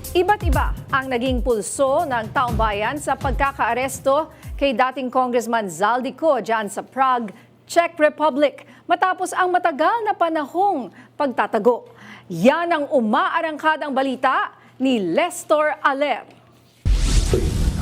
Iba't iba ang naging pulso ng taong bayan sa pagkakaaresto kay dating Congressman Zaldico dyan sa Prague, Czech Republic matapos ang matagal na panahong pagtatago. Yan ang umaarangkadang balita ni Lester Aler.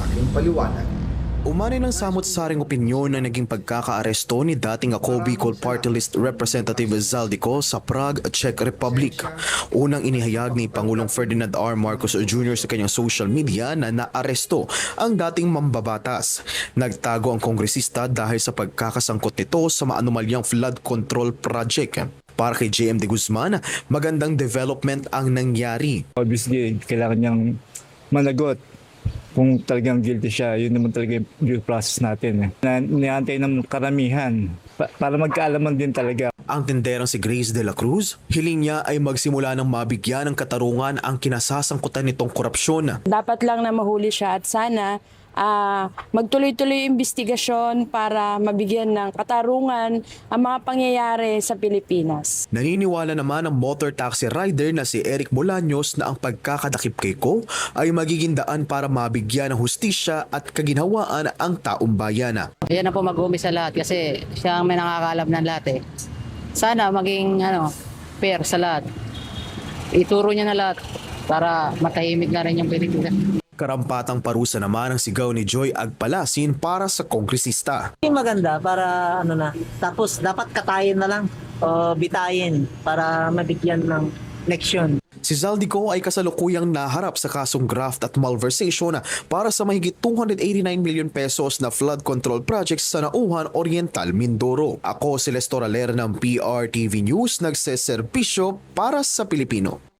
Aking paliwanag. Umani ng samot-saring opinyon na naging pagkakaaresto ni dating ako Bicol Party List Representative Zaldico sa Prague, Czech Republic. Unang inihayag ni Pangulong Ferdinand R. Marcos Jr. sa kanyang social media na naaresto ang dating mambabatas. Nagtago ang kongresista dahil sa pagkakasangkot nito sa maanumalyang flood control project. Para kay JM De Guzman, magandang development ang nangyari. Obviously, kailangan niyang managot kung talagang guilty siya. Yun naman talaga yung due process natin. Niantay ng karamihan para magkaalaman din talaga. Ang tenderang si Grace de la Cruz, hiling niya ay magsimula ng mabigyan ng katarungan ang kinasasangkutan nitong korupsyon. Dapat lang na mahuli siya at sana magtuloy-tuloy yung investigasyon para mabigyan ng katarungan ang mga pangyayari sa Pilipinas. Naniniwala naman ang motor taxi rider na si Eric Bolaños na ang pagkakadakip kay Ko ay magiging daan para mabigyan ng hustisya at kaginhawaan ang taong bayan. Yan na po mag-umpisa lahat kasi siya ang may nakakaalam ng lahat eh. Sana maging fair sa lahat. Ituro niya na lahat para matahimik na rin yung Pilipinas. Karampatang parusa naman ang sigaw ni Joy Agpalasin para sa kongresista. Maganda para tapos dapat katayin na lang o bitayin para mabigyan ng leksyon. Si Zaldico ay kasalukuyang naharap sa kasong graft at malversation para sa mahigit 289 million pesos na flood control projects sa Nauhan Oriental, Mindoro. Ako si Lester Aler ng PRTV News, nagseserbisyo para sa Pilipino.